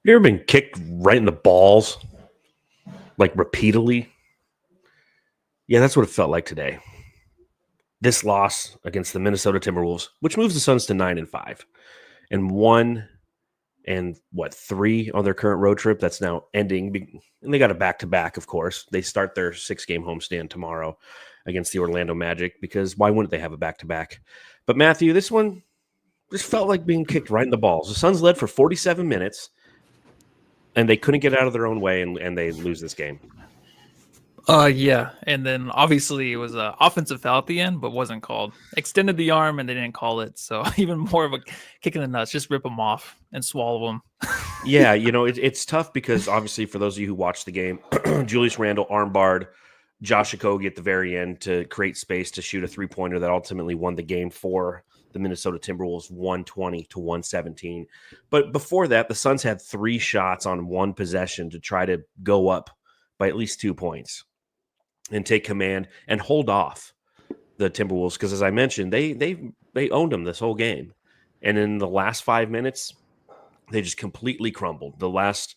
You ever been kicked right in the balls, like repeatedly? Yeah, that's what it felt like today. This loss against the Minnesota Timberwolves, which moves the Suns to 9-5, and 3 on their current road trip that's now ending. And they got a back-to-back, of course. They start their 6-game homestand tomorrow against the Orlando Magic, because why wouldn't they have a back-to-back? But Matthew, this one just felt like being kicked right in the balls. The Suns led for 47 minutes, and they couldn't get out of their own way, and they lose this game. Yeah, and then obviously it was an offensive foul at the end, but wasn't called. Extended the arm, and they didn't call it, so even more of a kick in the nuts. Just rip them off and swallow them. Yeah, it's tough because obviously for those of you who watched the game, Julius Randle armbarred Josh Okogie at the very end to create space to shoot a three-pointer that ultimately won the game for the Minnesota Timberwolves 120-117. But before that, the Suns had 3 shots on one possession to try to go up by at least 2 points and take command and hold off the Timberwolves, because as I mentioned, they owned them this whole game. And in the last 5 minutes, they just completely crumbled. The last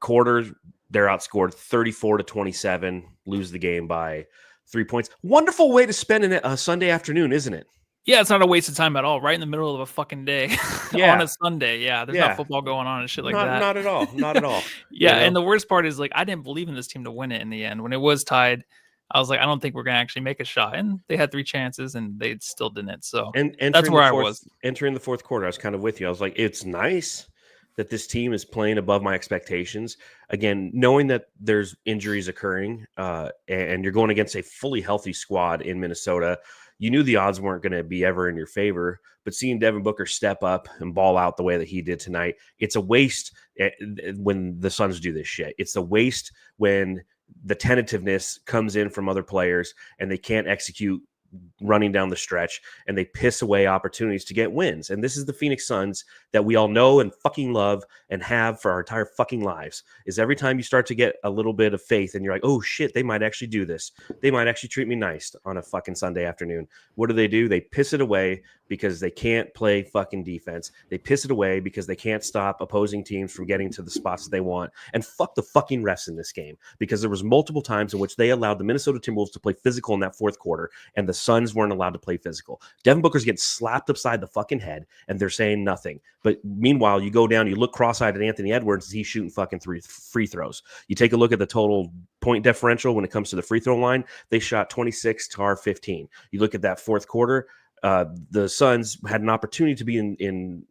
quarter, they're outscored 34-27, lose the game by 3 points. Wonderful way to spend a Sunday afternoon, isn't it? Yeah, it's not a waste of time at all. Right in the middle of a fucking day on a Sunday. Yeah, there's not football going on and shit like that. Not at all. Not at all. Yeah, and the worst part is, like, I didn't believe in this team to win it in the end. When it was tied, I was like, I don't think we're going to actually make a shot. And they had 3 chances, and they still didn't. So that's where I was. Entering the fourth quarter, I was kind of with you. I was like, it's nice that this team is playing above my expectations. Again, knowing that there's injuries occurring and you're going against a fully healthy squad in Minnesota, you knew the odds weren't going to be ever in your favor. But seeing Devin Booker step up and ball out the way that he did tonight, it's a waste when the Suns do this shit. It's a waste when the tentativeness comes in from other players and they can't execute running down the stretch, and they piss away opportunities to get wins. And this is the Phoenix Suns that we all know and fucking love and have for our entire fucking lives. Is every time you start to get a little bit of faith and you're like, oh shit, they might actually do this. They might actually treat me nice on a fucking Sunday afternoon. What do? They piss it away because they can't play fucking defense. They piss it away because they can't stop opposing teams from getting to the spots that they want. And fuck the fucking refs in this game, because there was multiple times in which they allowed the Minnesota Timberwolves to play physical in that fourth quarter, and the Suns weren't allowed to play physical. Devin Booker's getting slapped upside the fucking head, and they're saying nothing. But meanwhile, you go down, you look cross-eyed at Anthony Edwards as he's shooting fucking 3 free throws. You take a look at the total point differential when it comes to the free throw line. They shot 26 to our 15. You look at that fourth quarter, the Suns had an opportunity to be in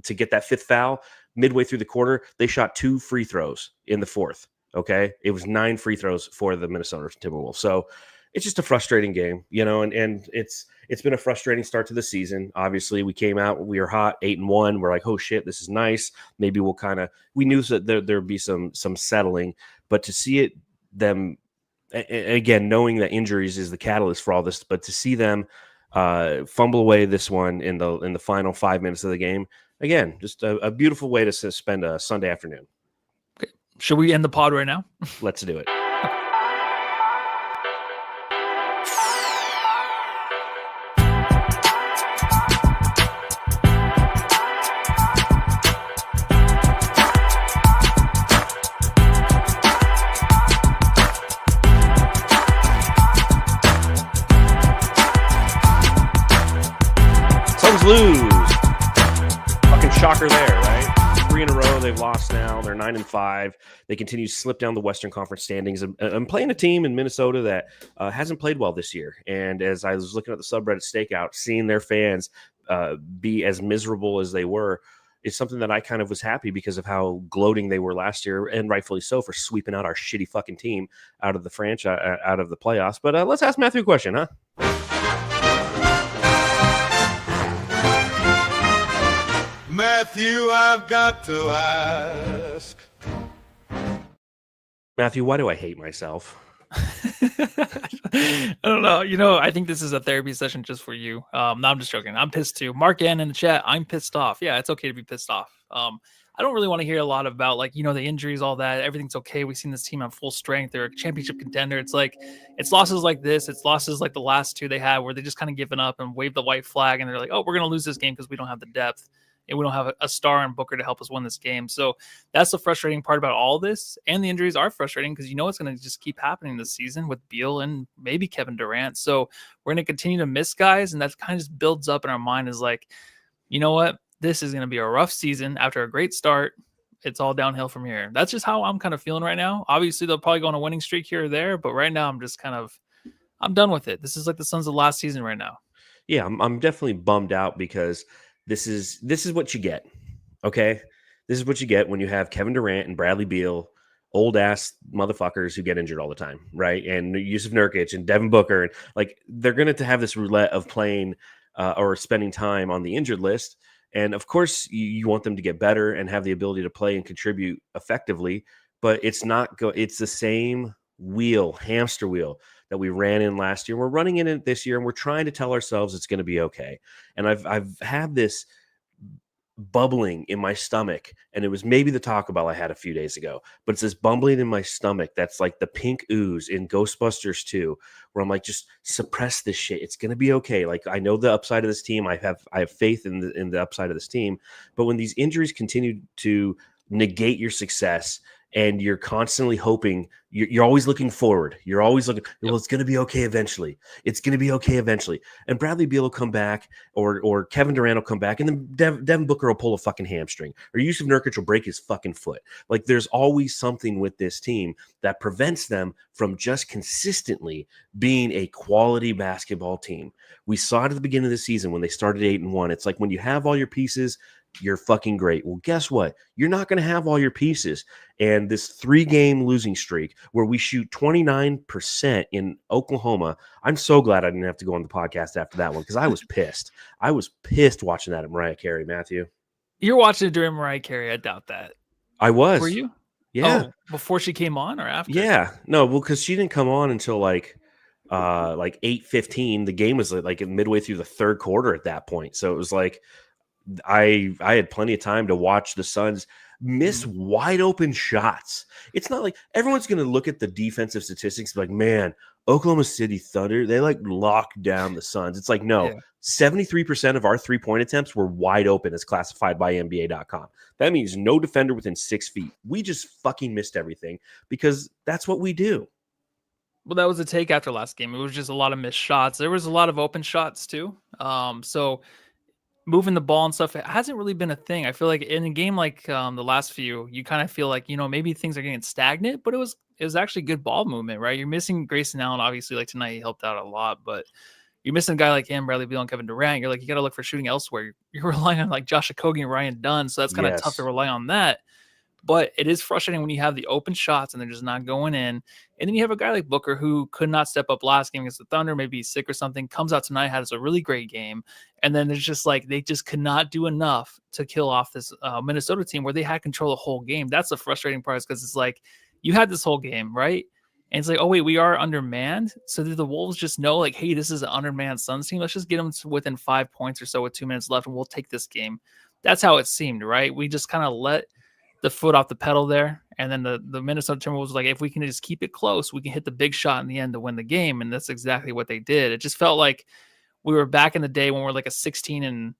to get that 5th foul midway through the quarter. They shot 2 free throws in the fourth. Okay, it was 9 free throws for the Minnesota Timberwolves. So it's just a frustrating game, and it's been a frustrating start to the season. Obviously, we came out, we were hot, 8-1. We're like, oh shit, this is nice. Maybe we knew that there'd be some settling, but to see them again, knowing that injuries is the catalyst for all this, but to see them fumble away this one in the final 5 minutes of the game, again, just a beautiful way to spend a Sunday afternoon. Okay. Should we end the pod right now? Let's do it. Lose. Fucking shocker there, right? 3 in a row they've lost now. They're 9-5. They continue to slip down the Western Conference standings. I'm playing a team in Minnesota that hasn't played well this year. And as I was looking at the subreddit stakeout, seeing their fans be as miserable as they were is something that I kind of was happy because of how gloating they were last year, and rightfully so, for sweeping out our shitty fucking team out of the franchise, out of the playoffs. But let's ask Matthew a question, huh? Matthew, I've got to ask. Matthew, why do I hate myself? I don't know. I think this is a therapy session just for you. No, I'm just joking. I'm pissed too. Mark N in the chat, I'm pissed off. Yeah, it's okay to be pissed off. I don't really want to hear a lot about the injuries, all that. Everything's okay. We've seen this team on full strength. They're a championship contender. It's like, it's losses like this. It's losses like the last 2 they had where they just kind of given up and waved the white flag and they're like, oh, we're going to lose this game because we don't have the depth. and we don't have a star in Booker to help us win this game. So that's the frustrating part about all this. And the injuries are frustrating because it's going to just keep happening this season with Beal and maybe Kevin Durant. So we're going to continue to miss guys, and that kind of just builds up in our mind as like, you know what? This is going to be a rough season after a great start. It's all downhill from here. That's just how I'm kind of feeling right now. Obviously, they'll probably go on a winning streak here or there, but right now I'm just I'm done with it. This is like the Suns of last season right now. Yeah, I'm definitely bummed out because this is what you get. Okay, this is what you get when you have Kevin Durant and Bradley Beal, old ass motherfuckers who get injured all the time, right? And Yusuf Nurkic and Devin Booker, and like they're going to have this roulette of playing or spending time on the injured list. And of course, you want them to get better and have the ability to play and contribute effectively, but it's not it's the same hamster wheel that we ran in last year. We're running in it this year, and we're trying to tell ourselves it's going to be okay. And I've had this bubbling in my stomach, and it was maybe the Taco Bell I had a few days ago, but it's this bubbling in my stomach that's like the pink ooze in Ghostbusters 2, where I'm like, just suppress this shit. It's gonna be okay. Like, I know the upside of this team. I have faith in the upside of this team. But when these injuries continue to negate your success, and you're constantly hoping, you're always looking forward. You're always looking, well, it's going to be okay eventually. It's going to be okay eventually. And Bradley Beal will come back, or Kevin Durant will come back, and then Devin Booker will pull a fucking hamstring, or Yusuf Nurkic will break his fucking foot. Like, there's always something with this team that prevents them from just consistently being a quality basketball team. We saw it at the beginning of the season when they started 8-1. It's like when you have all your pieces, you're fucking great. Well, guess what? You're not going to have all your pieces. And this 3-game losing streak where we shoot 29% in Oklahoma, I'm so glad I didn't have to go on the podcast after that one because I was pissed. I was pissed watching that at Mariah Carey, Matthew. You're watching it during Mariah Carey. I doubt that. I was. Were you? Yeah. Oh, before she came on or after? Yeah. No, well, because she didn't come on until like 8:15. The game was like midway through the third quarter at that point. So it was like, I had plenty of time to watch the Suns miss wide open shots. It's not like everyone's going to look at the defensive statistics and be like, man, Oklahoma City Thunder, they like locked down the Suns. It's like, no, 73% of our 3-point attempts were wide open as classified by NBA.com. That means no defender within 6 feet. We just fucking missed everything because that's what we do. Well, that was the take after last game. It was just a lot of missed shots. There was a lot of open shots too. So moving the ball and stuff, it hasn't really been a thing. I feel like in a game like the last few, you kind of feel like, maybe things are getting stagnant, but it was actually good ball movement, right? You're missing Grayson Allen, obviously, like tonight he helped out a lot, but you're missing a guy like him, Bradley Beal and Kevin Durant. You're like, you got to look for shooting elsewhere. You're relying on like Josh Okogie and Ryan Dunn, so that's kind of tough to rely on that. But it is frustrating when you have the open shots and they're just not going in. And then you have a guy like Booker who could not step up last game against the Thunder, maybe he's sick or something, comes out tonight, has a really great game. And then it's just like they just could not do enough to kill off this Minnesota team where they had control the whole game. That's the frustrating part, because it's like you had this whole game, right? And it's like, oh, wait, we are undermanned. So did the Wolves just know, like, hey, this is an undermanned Suns team. Let's just get them to within 5 points or so with 2 minutes left, and we'll take this game. That's how it seemed, right? We just kind of let the foot off the pedal there. And then the Minnesota Timberwolves was like, if we can just keep it close, we can hit the big shot in the end to win the game. And that's exactly what they did. It just felt like we were back in the day when we're like a 16-40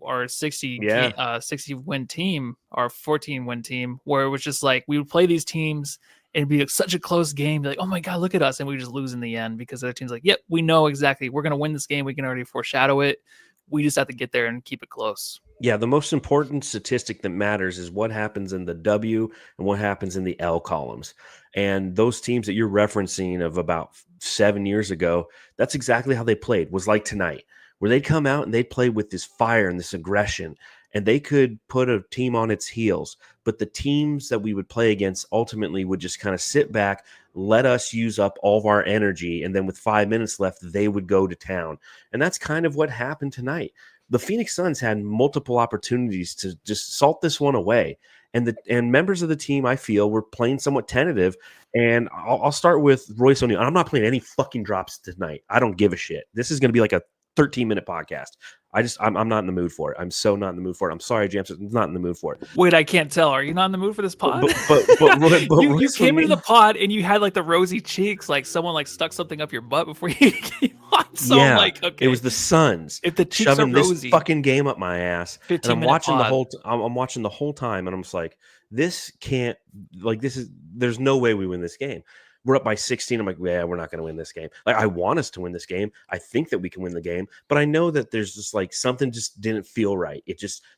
or 60 win team or 14 win team, where it was just like we would play these teams and it'd be like such a close game. Be like, oh my God, look at us. And we just lose in the end because the other team's like, yep, we know exactly. We're going to win this game. We can already foreshadow it. We just have to get there and keep it close. Yeah, the most important statistic that matters is what happens in the W and what happens in the L columns. And those teams that you're referencing of about 7 years ago, that's exactly how they played, was like tonight, where they'd come out and they'd play with this fire and this aggression, and they could put a team on its heels. But the teams that we would play against ultimately would just kind of sit back, let us use up all of our energy, and then with 5 minutes left, they would go to town. And that's kind of what happened tonight. The Phoenix Suns had multiple opportunities to just salt this one away. And members of the team, I feel, were playing somewhat tentative. And I'll start with Royce O'Neal. I'm not playing any fucking drops tonight. I don't give a shit. This is going to be like a 13-minute podcast. I'm not in the mood for it. I'm so not in the mood for it. I'm sorry, James. I'm not in the mood for it. Wait, I can't tell. Are you not in the mood for this pod? But you came into the pod and you had like the rosy cheeks, like someone like stuck something up your butt before you came on. So yeah, I'm like, okay, it was the Suns. If the cheeks shoving are rosy, this fucking game up my ass, and I'm watching pod. I'm watching the whole time, and I'm just like, this can't, like, there's no way we win this game. We're up by 16. I'm like, yeah, we're not going to win this game. Like, I want us to win this game. I think that we can win the game, but I know that there's just like something just didn't feel right.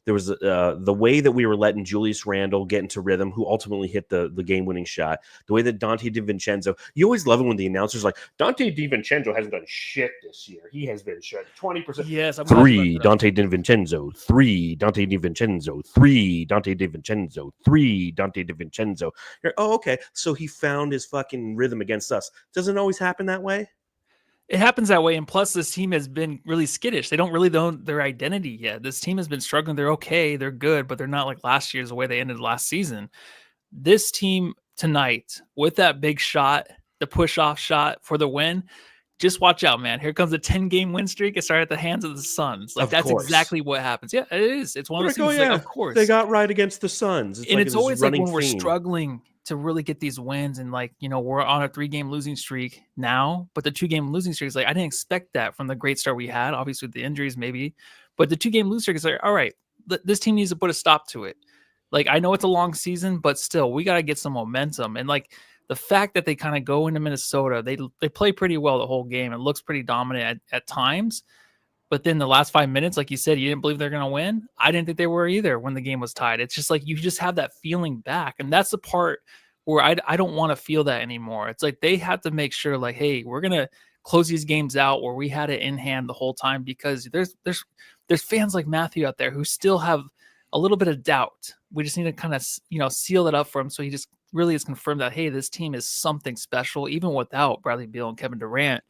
There was the way that we were letting Julius Randle get into rhythm, who ultimately hit the game-winning shot. The way that Dante DiVincenzo, you always love it when the announcer's like, Dante DiVincenzo hasn't done shit this year. He has been shut 20%. Yes, I'm 3 Dante DiVincenzo, 3 Dante DiVincenzo, 3 Dante DiVincenzo, 3 Dante DiVincenzo. You're, oh, okay. So he found his fucking rhythm against us. Doesn't always happen that way. It happens that way, and plus this team has been really skittish. They don't really know their identity yet. This team has been struggling. They're okay, they're good, but they're not like last year's the way they ended last season. This team tonight, with that big shot, the push-off shot for the win, just watch out, man. Here comes a 10-game win streak. It started at the hands of the Suns. Like, that's exactly what happens. Yeah, it is. It's one of those things. Like, of course, they got right against the Suns. It's always like when we're struggling to really get these wins, and like, you know, we're on a 3-game losing streak now, but the 2-game losing streak is like, I didn't expect that from the great start we had. Obviously, with the injuries, maybe, but the 2-game losing streak is like, all right, this team needs to put a stop to it. Like, I know it's a long season, but still, we got to get some momentum. And like, the fact that they kind of go into Minnesota, they play pretty well the whole game. It looks pretty dominant at times. But then the last 5 minutes, like you said, you didn't believe they're going to win. I didn't think they were either when the game was tied. It's just like you just have that feeling back. And that's the part where I don't want to feel that anymore. It's like they have to make sure, like, hey, we're going to close these games out where we had it in hand the whole time, because there's fans like Matthew out there who still have a little bit of doubt. We just need to kind of, you know, seal it up for him so he just really is confirmed that, hey, this team is something special, even without Bradley Beal and Kevin Durant.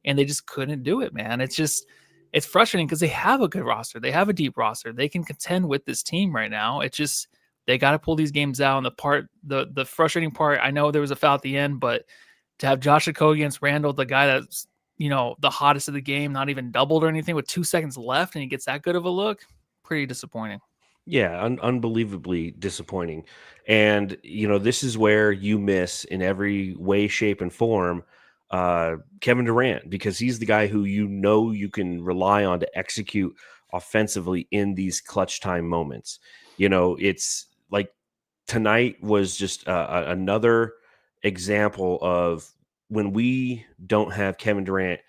And they just couldn't do it, man. It's frustrating because they have a good roster. They have a deep roster. They can contend with this team right now. It's just, they got to pull these games out. And the frustrating part, I know there was a foul at the end, but to have Josh Okogie against Randall, the guy that's, you know, the hottest of the game, not even doubled or anything, with 2 seconds left, and he gets that good of a look, pretty disappointing. Yeah, unbelievably disappointing. And, you know, this is where you miss in every way, shape, and form Kevin Durant, because he's the guy who you can rely on to execute offensively in these clutch time moments. You know, it's like tonight was just another example of when we don't have Kevin Durant,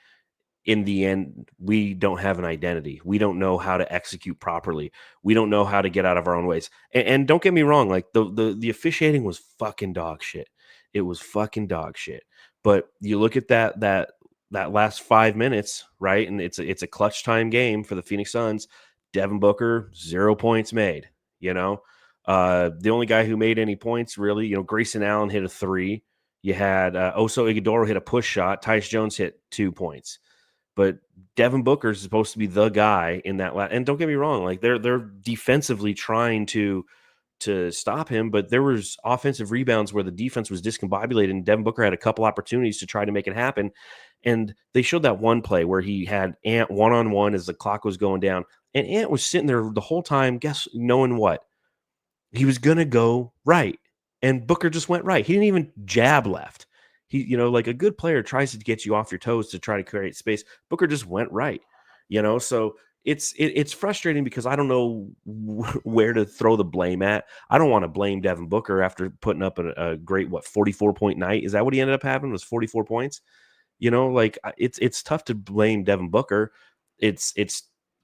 in the end, we don't have an identity. We don't know how to execute properly. We don't know how to get out of our own ways. And don't get me wrong, like the officiating was fucking dog shit. It was fucking dog shit. But you look at that last 5 minutes, right? And it's a clutch time game for the Phoenix Suns. Devin Booker, 0 points made. You know, the only guy who made any points, really, you know, Grayson Allen hit a 3. You had Oso Ighodaro hit a push shot. Tyus Jones hit 2 points. But Devin Booker is supposed to be the guy in that. And don't get me wrong, like they're defensively trying to stop him, but there was offensive rebounds where the defense was discombobulated, and Devin Booker had a couple opportunities to try to make it happen. And they showed that one play where he had Ant one-on-one as the clock was going down, and Ant was sitting there the whole time, knowing what? He was going to go right, and Booker just went right. He didn't even jab left. He, you know, like a good player tries to get you off your toes to try to create space. Booker just went right, you know, so it's frustrating because I don't know where to throw the blame at. I don't want to blame Devin Booker after putting up a great, 44-point night. Is that what he ended up having, was 44 points? You know, like it's tough to blame Devin Booker. It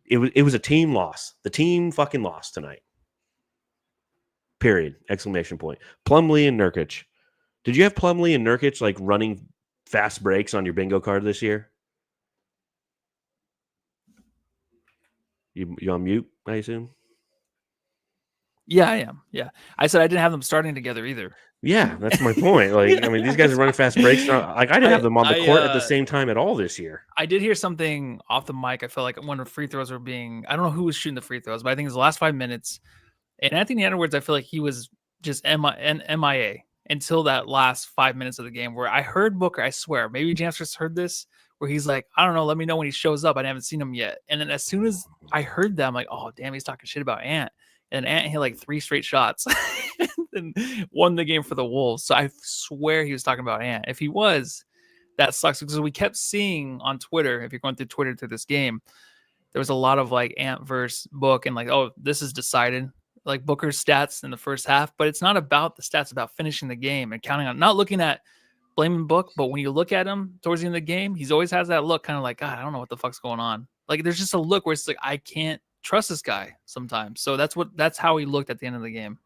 was a team loss. The team fucking lost tonight. Period. Exclamation point. Plumlee and Nurkic. Did you have Plumlee and Nurkic like running fast breaks on your bingo card this year? You on mute, I assume? Yeah, I am. Yeah. I said I didn't have them starting together either. Yeah, that's my point. Like, I mean, these guys are running fast breaks. Like, I didn't have them on the court at the same time at all this year. I did hear something off the mic. I felt like when the free throws were being, I don't know who was shooting the free throws, but I think it was the last 5 minutes. And Anthony Edwards, I feel like he was just MIA until that last 5 minutes of the game, where I heard Booker, I swear, maybe James just heard this, where he's like, I don't know, let me know when he shows up. I haven't seen him yet. And then as soon as I heard that, I'm like, oh damn, he's talking shit about Ant. And Ant hit like 3 straight shots and won the game for the Wolves. So I swear he was talking about Ant. If he was, that sucks, because we kept seeing on Twitter, if you're going through Twitter through this game, there was a lot of like Ant versus Book and like, oh, this is decided. Like Booker's stats in the first half, but it's not about the stats, about finishing the game and counting on, not looking at blaming Book, but when you look at him towards the end of the game, he's always has that look kind of like, God, I don't know what the fuck's going on. Like there's just a look where it's like, I can't trust this guy sometimes. So that's how he looked at the end of the game.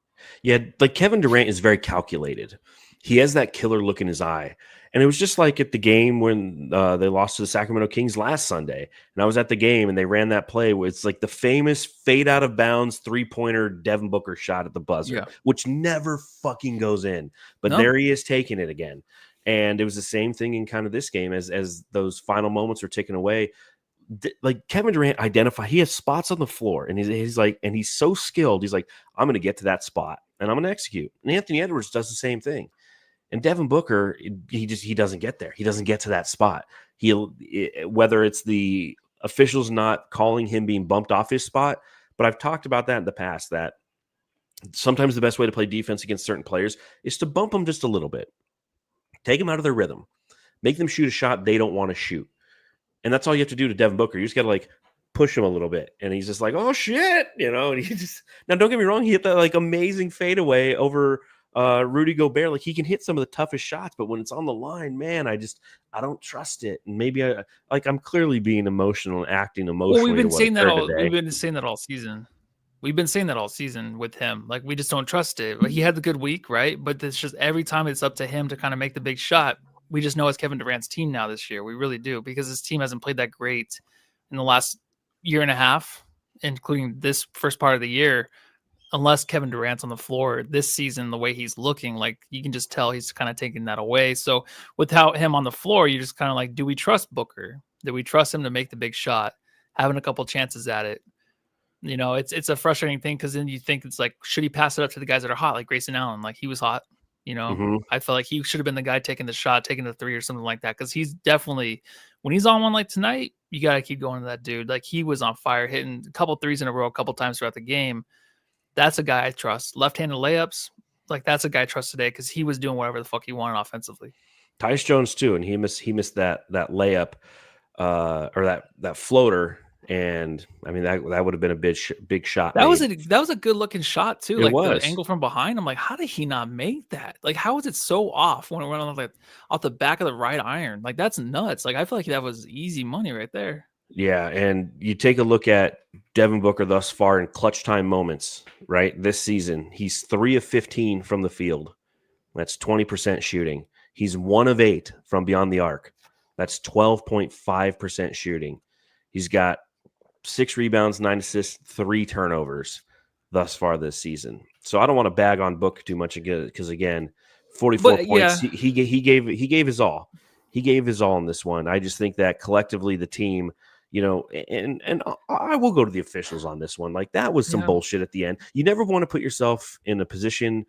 Yeah, like Kevin Durant is very calculated. He has that killer look in his eye. And it was just like at the game when they lost to the Sacramento Kings last Sunday. And I was at the game and they ran that play where it's like the famous fade out of bounds 3-pointer Devin Booker shot at the buzzer, which never fucking goes in. But there he is taking it again. And it was the same thing in kind of this game as those final moments were taken away. Like Kevin Durant he has spots on the floor and he's like, and he's so skilled. He's like, I'm going to get to that spot and I'm going to execute. And Anthony Edwards does the same thing. And Devin Booker, he doesn't get there. He doesn't get to that spot. Whether it's the officials not calling him being bumped off his spot, but I've talked about that in the past, that sometimes the best way to play defense against certain players is to bump them just a little bit. Take them out of their rhythm. Make them shoot a shot they don't want to shoot. And that's all you have to do to Devin Booker. You just got to like push him a little bit. And he's just like, oh shit, and he just, now don't get me wrong, he hit that like amazing fadeaway over Rudy Gobert. Like he can hit some of the toughest shots, but when it's on the line, man, I don't trust it. And maybe I'm clearly being emotional and acting emotionally. Well, we've been saying that all season. We've been saying that all season with him. Like we just don't trust it. Like, he had the good week, right? But it's just every time it's up to him to kind of make the big shot. We just know it's Kevin Durant's team now this year. We really do, because his team hasn't played that great in the last year and a half, including this first part of the year. Unless Kevin Durant's on the floor this season, the way he's looking, like you can just tell he's kind of taking that away. So without him on the floor, you just kind of like, do we trust Booker? Do we trust him to make the big shot? Having a couple chances at it. It's a frustrating thing, because then you think it's like, should he pass it up to the guys that are hot, like Grayson Allen? Like he was hot. I felt like he should have been the guy taking the shot, taking the 3 or something like that. Because he's definitely, when he's on one like tonight, you got to keep going to that dude. Like he was on fire, hitting a couple threes in a row, a couple times throughout the game. That's a guy I trust. Left-handed layups, like that's a guy I trust today, because he was doing whatever the fuck he wanted offensively. Tyus Jones too, and he missed that layup or that floater. And I mean that would have been a big shot. That was a good looking shot too. Like was. The angle from behind. I'm like, how did he not make that? Like, how is it so off when it went on like off the back of the right iron? Like that's nuts. Like I feel like that was easy money right there. Yeah, and you take a look at Devin Booker thus far in clutch time moments, right? This season, he's 3 of 15 from the field. That's 20% shooting. He's 1 of 8 from beyond the arc. That's 12.5% shooting. He's got 6 rebounds, 9 assists, 3 turnovers thus far this season. So I don't want to bag on Booker too much again, because again, 44 points. Yeah. He gave his all. He gave his all in this one. I just think that collectively the team, and I will go to the officials on this one. Like that was some bullshit at the end. You never want to put yourself in a position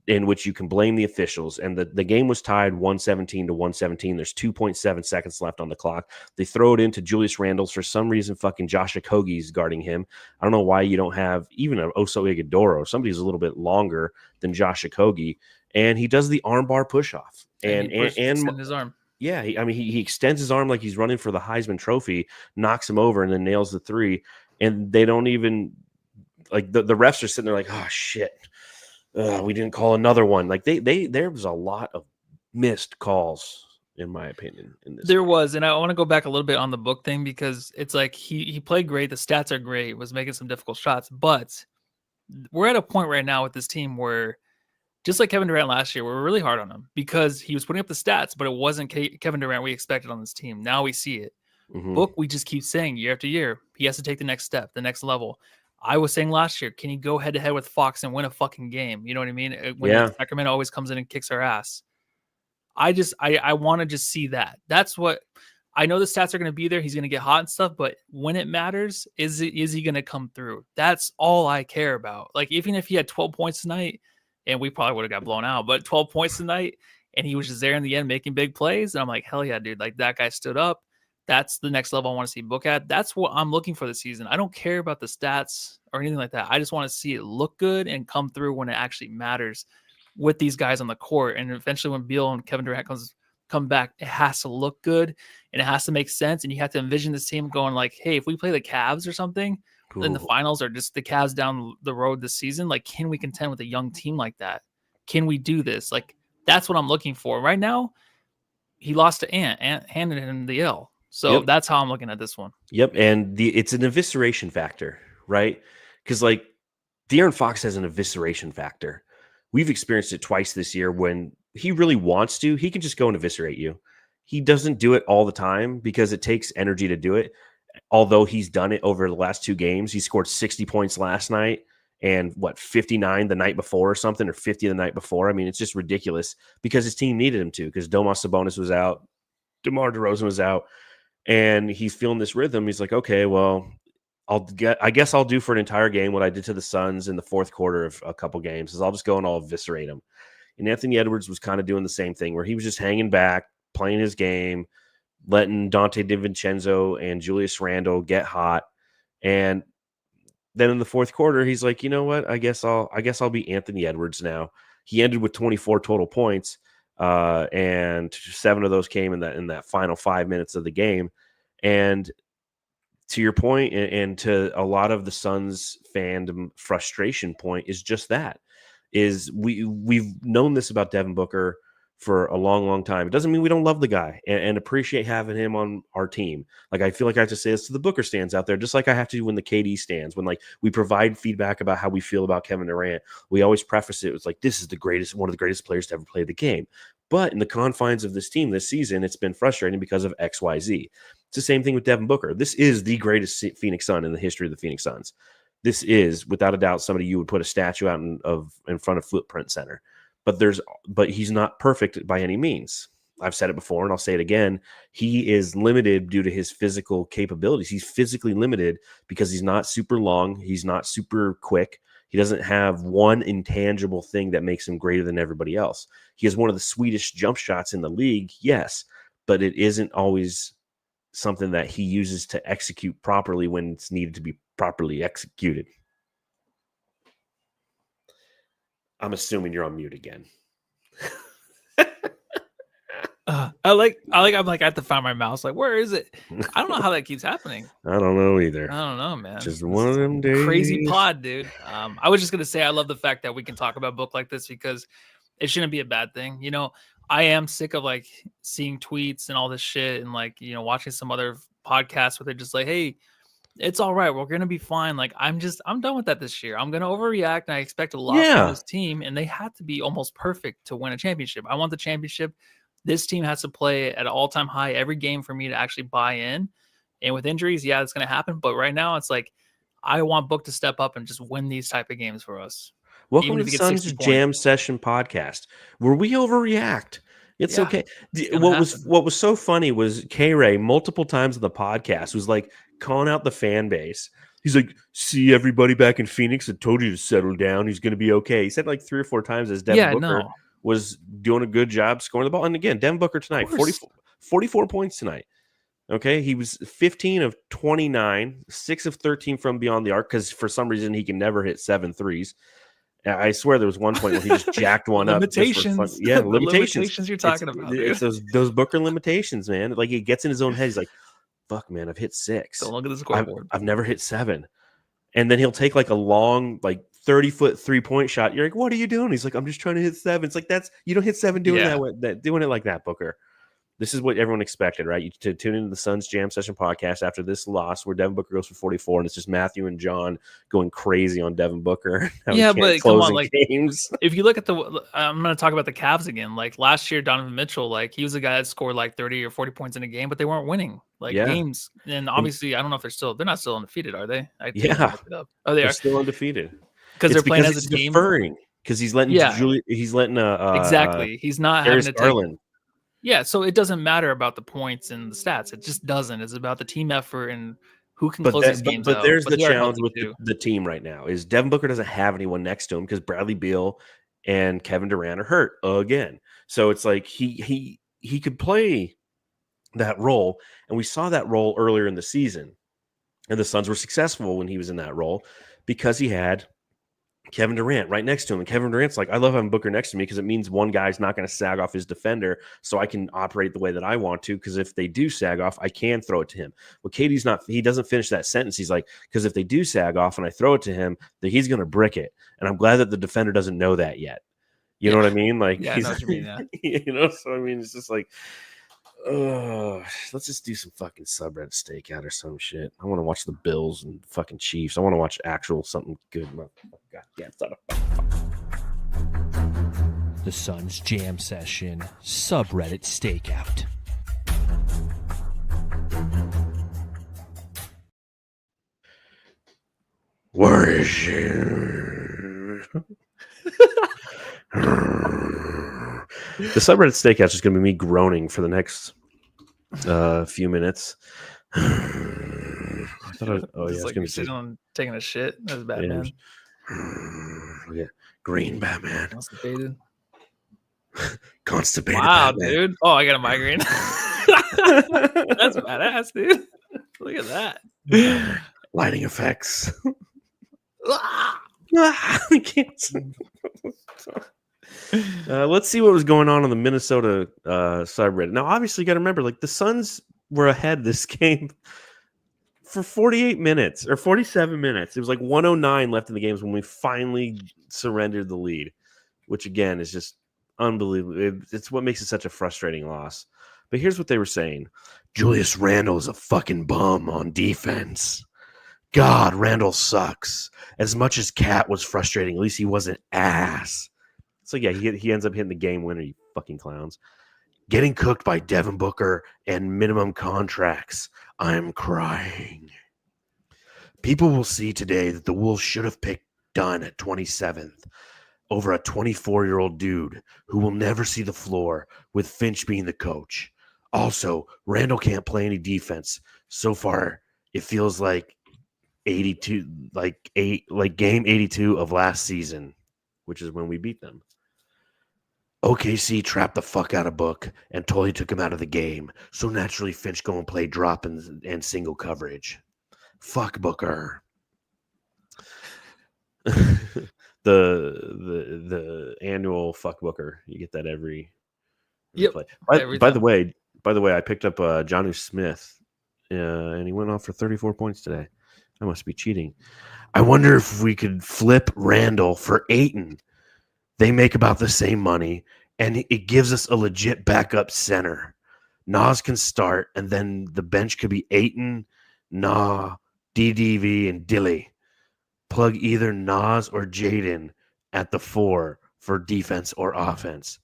in which you can blame the officials. And the game was tied 117-117. There's 2.7 seconds left on the clock. They throw it into Julius Randle's. For some reason, fucking Josh Okogie's guarding him. I don't know why you don't have even an Oso Ighodaro. Somebody's a little bit longer than Josh Okogie. And he does the armbar push-off. And his arm. Yeah, he extends his arm like he's running for the Heisman Trophy, knocks him over, and then nails the 3. And they don't even like the refs are sitting there like, oh shit, we didn't call another one. Like there was a lot of missed calls, in my opinion. In this, there was, and I want to go back a little bit on the Book thing, because it's like he played great. The stats are great. Was making some difficult shots, but we're at a point right now with this team where, just like Kevin Durant last year, we're really hard on him because he was putting up the stats, but it wasn't Kevin Durant we expected on this team. Now we see it. Mm-hmm. Book, we just keep saying year after year, he has to take the next step, the next level. I was saying last year, can he go head to head with Fox and win a fucking game? You know what I mean? When Sacramento always comes in and kicks our ass. I want to just see that. That's what I know. The stats are going to be there. He's going to get hot and stuff, but when it matters, is he going to come through? That's all I care about. Like even if he had 12 points tonight, and we probably would have got blown out, but 12 points tonight, and he was just there in the end making big plays. And I'm like, hell yeah, dude! Like that guy stood up. That's the next level I want to see Book at. That's what I'm looking for this season. I don't care about the stats or anything like that. I just want to see it look good and come through when it actually matters with these guys on the court. And eventually, when Beal and Kevin Durant come back, it has to look good and it has to make sense. And you have to envision this team going like, hey, if we play the Cavs or something in the finals, or just the Cavs down the road this season, like, can we contend with a young team like that? Can we do this? Like, that's what I'm looking for. Right now, he lost to Ant. Ant handed him the L. So that's how I'm looking at this one. Yep. And it's an evisceration factor, right? Because like De'Aaron Fox has an evisceration factor. We've experienced it twice this year. When he really wants to, he can just go and eviscerate you. He doesn't do it all the time because it takes energy to do it. Although he's done it over the last 2 games. He scored 60 points last night and 59 the night before or something, or 50 the night before. I mean, it's just ridiculous because his team needed him to, because Domas Sabonis was out, DeMar DeRozan was out, and he's feeling this rhythm. He's like, okay, well, I guess I'll do for an entire game what I did to the Suns in the fourth quarter of a couple games, is I'll just go and I'll eviscerate him. And Anthony Edwards was kind of doing the same thing, where he was just hanging back, playing his game, letting Dante DiVincenzo and Julius Randle get hot. And then in the fourth quarter, he's like, you know what? I guess I'll be Anthony Edwards now. He ended with 24 total points, and 7 of those came in that final 5 minutes of the game. And to your point, and to a lot of the Suns fandom frustration point, is just that. Is we've known this about Devin Booker for a long, long time. It doesn't mean we don't love the guy and appreciate having him on our team. Like, I feel like I have to say this to the Booker stands out there, just like I have to when the KD stands, when like we provide feedback about how we feel about Kevin Durant. We always preface it with like, this is one of the greatest players to ever play the game. But in the confines of this team this season, it's been frustrating because of XYZ. It's the same thing with Devin Booker. This is the greatest Phoenix Sun in the history of the Phoenix Suns. This is, without a doubt, somebody you would put a statue out in front of Footprint Center. But he's not perfect by any means. I've said it before and I'll say it again. He is limited due to his physical capabilities. He's physically limited because he's not super long. He's not super quick. He doesn't have one intangible thing that makes him greater than everybody else. He has one of the sweetest jump shots in the league, yes, but it isn't always something that he uses to execute properly when it's needed to be properly executed. I'm assuming you're on mute again. I'm like, I have to find my mouse. Like, where is it? I don't know how that keeps happening. I don't know either. I don't know, man. Just one of them days. Crazy pod, dude. I was just gonna say I love the fact that we can talk about a book like this because it shouldn't be a bad thing. You know, I am sick of like seeing tweets and all this shit and like, you know, watching some other podcasts where they're just like, hey, it's all right, we're gonna be fine. Like, I'm done with that this year. I'm gonna overreact, and I expect a lot from this team, and they have to be almost perfect to win a championship. I want the championship. This team has to play at an all-time high every game for me to actually buy in. And with injuries, yeah, it's gonna happen. But right now, it's like I want Book to step up and just win these type of games for us. Welcome to the Suns Jam Session podcast, where we overreact. It's okay. What was so funny was K-Ray multiple times in the podcast was like calling out the fan base. He's like, see everybody back in Phoenix, I told you to settle down. He's going to be okay. He said like 3 or 4 times as Devin Booker was doing a good job scoring the ball. And again, Devin Booker tonight, 44 points tonight. Okay, he was 15 of 29, 6 of 13 from beyond the arc, because for some reason he can never hit 7 threes. I swear there was one point where he just jacked one up. Limitations. Yeah, limitations you're talking about. It's those Booker limitations, man. Like, he gets in his own head. He's like, fuck, man, I've hit 6. Don't look at the scoreboard. I've never hit 7. And then he'll take like a long, like 30-foot 3-point shot. You're like, what are you doing? He's like, I'm just trying to hit 7. It's like, you don't hit 7 doing doing it like that, Booker. This is what everyone expected, right? You to tune into the Suns Jam Session podcast after this loss, where Devin Booker goes for 44, and it's just Matthew and John going crazy on Devin Booker. Yeah, but come on, like, games. If you look at I'm going to talk about the Cavs again. Like last year, Donovan Mitchell, like he was a guy that scored like 30 or 40 points in a game, but they weren't winning games. And obviously, I don't know if they're not still undefeated, are they? Oh, they're still undefeated because they're playing as a team. Deferring because he's letting exactly. He's not Harris having to Garland. Yeah, so it doesn't matter about the points and the stats. It just doesn't. It's about the team effort and who can close these games out. But there's the challenge with the team right now is Devin Booker doesn't have anyone next to him because Bradley Beal and Kevin Durant are hurt again. So it's like he could play that role, and we saw that role earlier in the season. And the Suns were successful when he was in that role because he had Kevin Durant right next to him. And Kevin Durant's like, I love having Booker next to me because it means one guy's not going to sag off his defender, so I can operate the way that I want to, because if they do sag off, I can throw it to him. Well, KD's not, he doesn't finish that sentence. He's like, because if they do sag off and I throw it to him, then he's going to brick it. And I'm glad that the defender doesn't know that yet. You know what I mean? Like, Yeah, I know what you mean, yeah. You know, so I mean, it's just like, let's just do some fucking subreddit stakeout or some shit. I want to watch the Bills and fucking Chiefs. I want to watch actual something good. God damn, The Suns Jam Session Subreddit Stakeout. Where is she? The subreddit stakeout is just going to be me groaning for the next few minutes. I thought It's like you're sitting on taking a shit. That's Batman. Yeah. Green Batman. Constipated. Constipated. Wow, Batman. dude. Oh, I got a migraine. That's badass, dude. Look at that. Lighting effects. Ah! I can't. Let's see what was going on the Minnesota subreddit. Now, obviously, you got to remember, like, the Suns were ahead this game for 48 minutes or 47 minutes. It was like 109 left in the games when we finally surrendered the lead, which again is just unbelievable. It's what makes it such a frustrating loss. But here's what they were saying: Julius Randle is a fucking bum on defense. God, Randle sucks. As much as Cat was frustrating, at least he wasn't ass. So yeah, he ends up hitting the game winner, you fucking clowns. Getting cooked by Devin Booker and minimum contracts. I'm crying. People will see today that the Wolves should have picked Dunn at 27th over a 24-year-old dude who will never see the floor, with Finch being the coach. Also, Randle can't play any defense. So far, it feels like 82, like game 82 of last season, which is when we beat them. OKC trapped the fuck out of Book and totally took him out of the game. So naturally, Finch go and play drop and single coverage. Fuck Booker. the annual fuck Booker. You get that every play. By the way, I picked up Jonnu Smith, and he went off for 34 points today. I must be cheating. I wonder if we could flip Randall for Ayton. They make about the same money, and it gives us a legit backup center. Nas can start, and then the bench could be Ayton, Nah, DDV, and Dilly. Plug either Nas or Jaden at the 4 for defense or offense.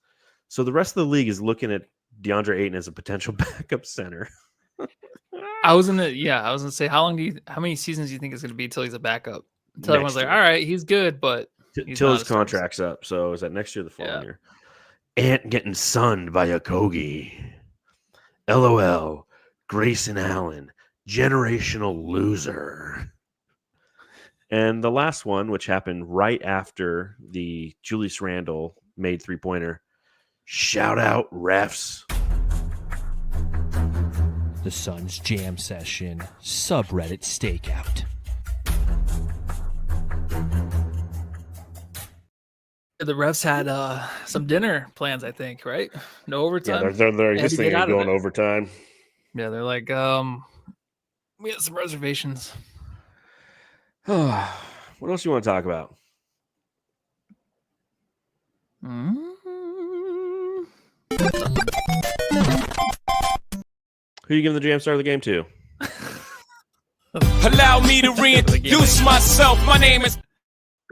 So the rest of the league is looking at DeAndre Ayton as a potential backup center. I was gonna say, how many seasons do you think it's gonna be till he's a backup? Until everyone's like, all right, he's good, but till his contract's up. So is that next year or the following year? Ant getting sunned by a Kogi. LOL. Grayson Allen, generational loser. And the last one, which happened right after the Julius Randle made 3-pointer. Shout out refs. The Suns Jam Session Subreddit Stakeout. The refs had some dinner plans, I think, right? No overtime. Yeah, they're just thinking of going overtime. Yeah, they're like, we had some reservations. What else do you want to talk about? Who are you giving the jam star of the game to? Allow me to reintroduce myself. My name is...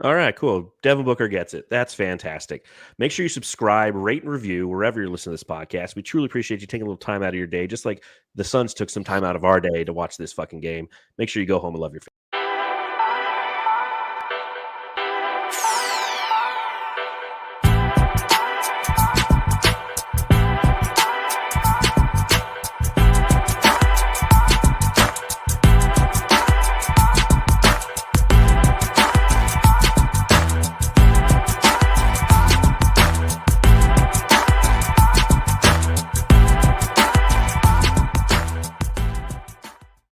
All right, cool. Devin Booker gets it. That's fantastic. Make sure you subscribe, rate, and review wherever you're listening to this podcast. We truly appreciate you taking a little time out of your day, just like the Suns took some time out of our day to watch this fucking game. Make sure you go home and love your family.